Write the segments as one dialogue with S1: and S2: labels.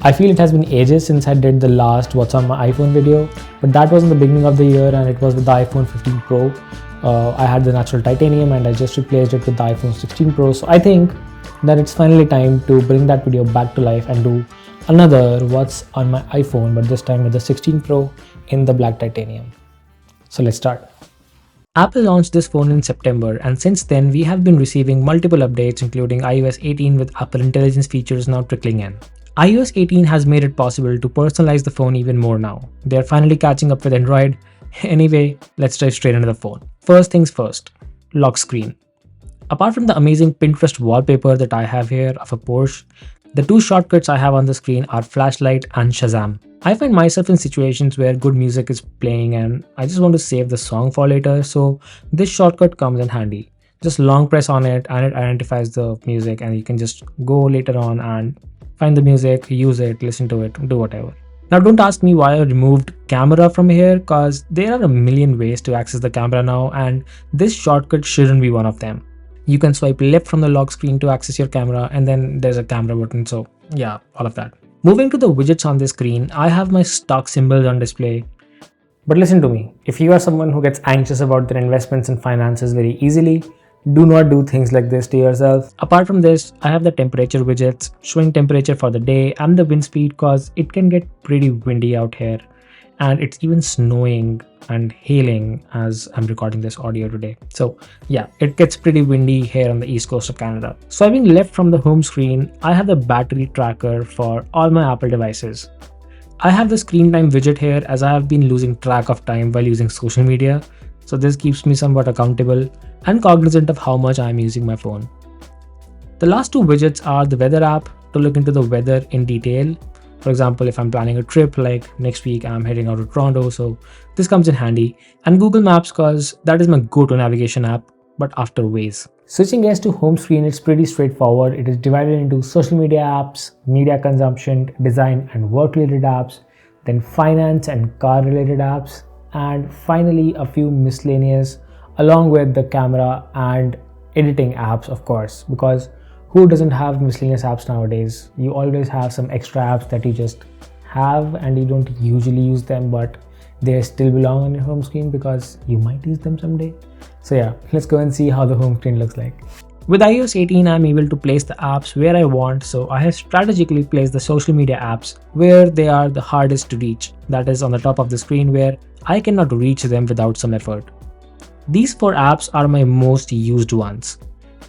S1: I feel it has been ages since I did the last What's on my iPhone video, but that was in the beginning of the year and it was with the iPhone 15 Pro. I had the natural titanium and I just replaced it with the iPhone 16 Pro. So I think that it's finally time to bring that video back to life and do another What's on my iPhone, but this time with the 16 Pro in the black titanium. So let's start. Apple launched this phone in September, and since then we have been receiving multiple updates including iOS 18 with Apple Intelligence features now trickling in. iOS 18 has made it possible to personalize the phone even more now. They are finally catching up with Android. Anyway, let's dive straight into the phone. First things first, lock screen. Apart from the amazing Pinterest wallpaper that I have here of a Porsche, the two shortcuts I have on the screen are flashlight and Shazam. I find myself in situations where good music is playing and I just want to save the song for later, so this shortcut comes in handy. Just long press on it and it identifies the music and you can just go later on and find the music, use it, listen to it, do whatever. Now don't ask me why I removed camera from here, cause there are a million ways to access the camera now and this shortcut shouldn't be one of them. You can swipe left from the lock screen to access your camera and then there's a camera button, so yeah, all of that. Moving to the widgets on the screen, I have my stock symbols on display. But listen to me, if you are someone who gets anxious about their investments and finances very easily, do not do things like this to yourself. Apart from this, I have the temperature widgets showing temperature for the day and the wind speed cause it can get pretty windy out here. And it's even snowing and hailing as I'm recording this audio today. So yeah, it gets pretty windy here on the east coast of Canada. Swiping left from the home screen, I have the battery tracker for all my Apple devices. I have the screen time widget here as I have been losing track of time while using social media. So this keeps me somewhat accountable and cognizant of how much I'm using my phone. The last two widgets are the weather app to look into the weather in detail. For example, if I'm planning a trip like next week I'm heading out to Toronto, so this comes in handy. And Google Maps cause that is my go-to navigation app, but after Waze. Switching gears to home screen, it's pretty straightforward. It is divided into social media apps, media consumption, design and work related apps, then finance and car related apps, and finally a few miscellaneous along with the camera and editing apps, of course, because who doesn't have miscellaneous apps nowadays? You always have some extra apps that you just have and you don't usually use them, but they still belong on your home screen because you might use them someday. So yeah, let's go and see how the home screen looks like. With iOS 18, I'm able to place the apps where I want, so I have strategically placed the social media apps where they are the hardest to reach. That is on the top of the screen where I cannot reach them without some effort. These four apps are my most used ones.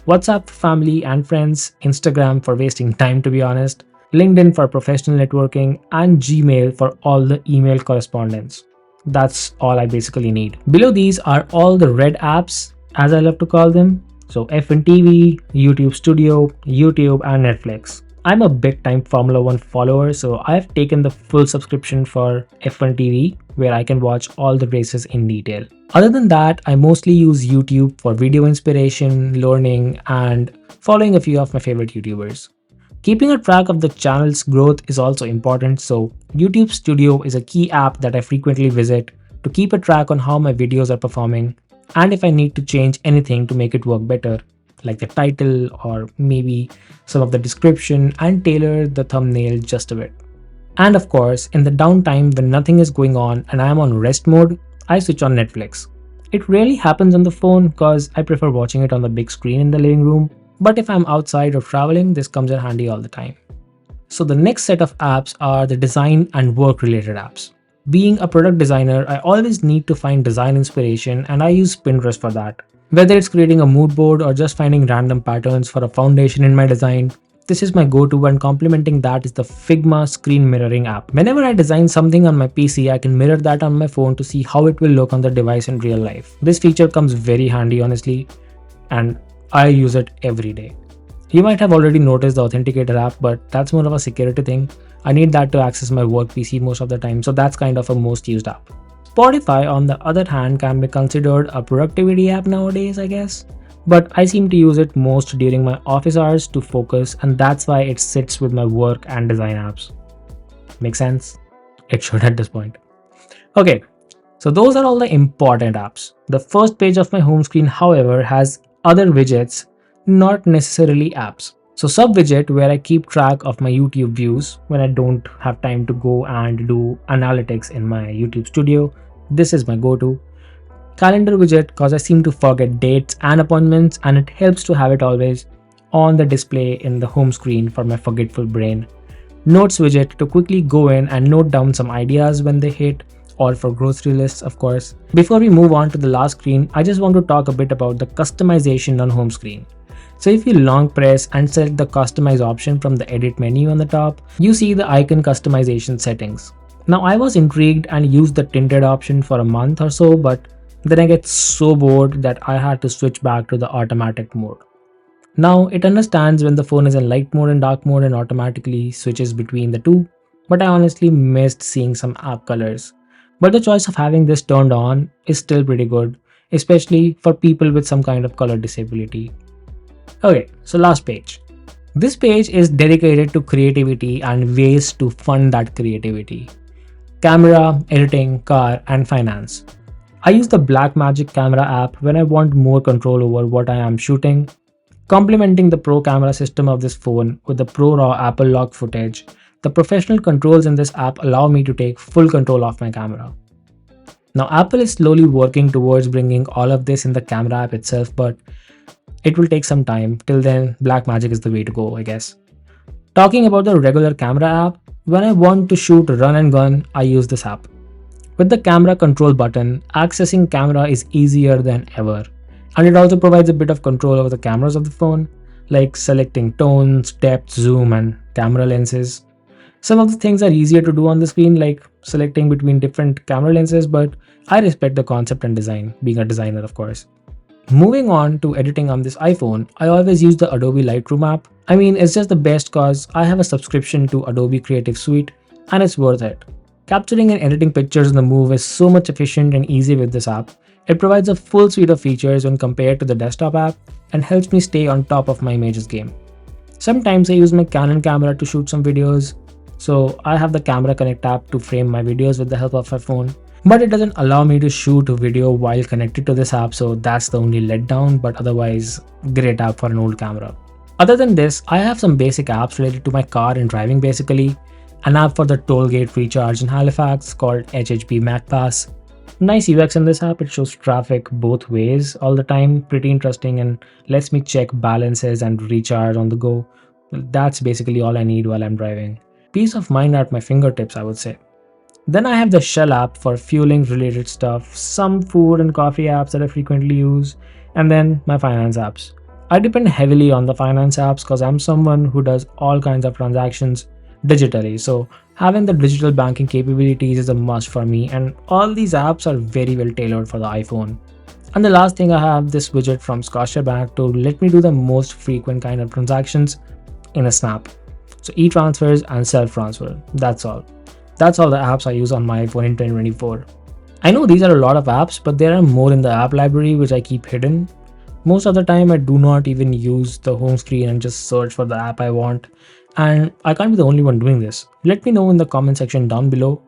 S1: WhatsApp for family and friends, Instagram for wasting time to be honest, LinkedIn for professional networking, and Gmail for all the email correspondence. That's all I basically need. Below these are all the red apps, as I love to call them. So F1 TV, YouTube Studio, YouTube, and Netflix. I'm a big time Formula 1 follower, so I've taken the full subscription for F1 TV where I can watch all the races in detail. Other than that, I mostly use YouTube for video inspiration, learning, and following a few of my favorite YouTubers. Keeping a track of the channel's growth is also important, so YouTube Studio is a key app that I frequently visit to keep a track on how my videos are performing and if I need to change anything to make it work better, like the title or maybe some of the description, and tailor the thumbnail just a bit. And of course, in the downtime when nothing is going on and I am on rest mode, I switch on Netflix. It rarely happens on the phone because I prefer watching it on the big screen in the living room, but if I'm outside or traveling, this comes in handy all the time. So the next set of apps are the design and work related apps. Being a product designer, I always need to find design inspiration and I use Pinterest for that. Whether it's creating a mood board or just finding random patterns for a foundation in my design, this is my go-to, and complementing that is the Figma screen mirroring app. Whenever I design something on my PC, I can mirror that on my phone to see how it will look on the device in real life. This feature comes very handy honestly, and I use it every day. You might have already noticed the Authenticator app, but that's more of a security thing. I need that to access my work PC most of the time, so that's kind of a most used app. Spotify, on the other hand, can be considered a productivity app nowadays, I guess. But I seem to use it most during my office hours to focus, and that's why it sits with my work and design apps. Make sense? It should at this point. Okay, so those are all the important apps. The first page of my home screen, however, has other widgets, not necessarily apps. So sub widget, where I keep track of my YouTube views when I don't have time to go and do analytics in my YouTube studio. This is my go-to. Calendar widget, because I seem to forget dates and appointments, and it helps to have it always on the display in the home screen for my forgetful brain. Notes widget, to quickly go in and note down some ideas when they hit, or for grocery lists, of course. Before we move on to the last screen, I just want to talk a bit about the customization on home screen. So if you long press and select the customize option from the edit menu on the top, you see the icon customization settings. Now I was intrigued and used the tinted option for a month or so, but then I get so bored that I had to switch back to the automatic mode. Now it understands when the phone is in light mode and dark mode and automatically switches between the two, but I honestly missed seeing some app colors. But the choice of having this turned on is still pretty good, especially for people with some kind of color disability. Okay, so last page. This page is dedicated to creativity and ways to fund that creativity. Camera, editing, car, and finance. I use the Blackmagic camera app when I want more control over what I am shooting. Complementing the pro camera system of this phone with the pro raw Apple log footage, the professional controls in this app allow me to take full control of my camera. Now Apple is slowly working towards bringing all of this in the camera app itself, but it will take some time. Till then, Blackmagic is the way to go, I guess. Talking about the regular camera app, when I want to shoot run and gun, I use this app. With the camera control button, accessing camera is easier than ever. And it also provides a bit of control over the cameras of the phone, like selecting tones, depth, zoom, and camera lenses. Some of the things are easier to do on the screen, like selecting between different camera lenses, but I respect the concept and design, being a designer, of course. Moving on to editing on this iPhone, I always use the Adobe Lightroom app. I mean, it's just the best cause I have a subscription to Adobe Creative Suite and it's worth it. Capturing and editing pictures on the move is so much efficient and easy with this app. It provides a full suite of features when compared to the desktop app and helps me stay on top of my images game. Sometimes I use my Canon camera to shoot some videos, so I have the Camera Connect app to frame my videos with the help of my phone. But it doesn't allow me to shoot a video while connected to this app, so that's the only letdown, but otherwise, great app for an old camera. Other than this, I have some basic apps related to my car and driving basically. An app for the tollgate recharge in Halifax called HHB MacPass. Nice UX in this app, it shows traffic both ways all the time, pretty interesting, and lets me check balances and recharge on the go. That's basically all I need while I'm driving. Peace of mind at my fingertips, I would say. Then I have the Shell app for fueling related stuff, some food and coffee apps that I frequently use, and then my finance apps. I depend heavily on the finance apps because I'm someone who does all kinds of transactions digitally, so having the digital banking capabilities is a must for me, and all these apps are very well tailored for the iPhone. And the last thing, I have this widget from Scotiabank to let me do the most frequent kind of transactions in a snap. So e-transfers and self-transfer, that's all. That's all the apps I use on my iPhone in 2024. I know these are a lot of apps, but there are more in the app library which I keep hidden. Most of the time I do not even use the home screen and just search for the app I want. And I can't be the only one doing this. Let me know in the comment section down below.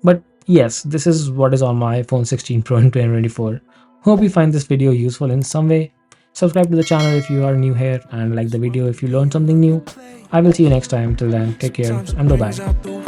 S1: But yes, this is what is on my iPhone 16 Pro in 2024. Hope you find this video useful in some way. Subscribe to the channel if you are new here and like the video if you learned something new. I will see you next time. Till then, take care and bye bye.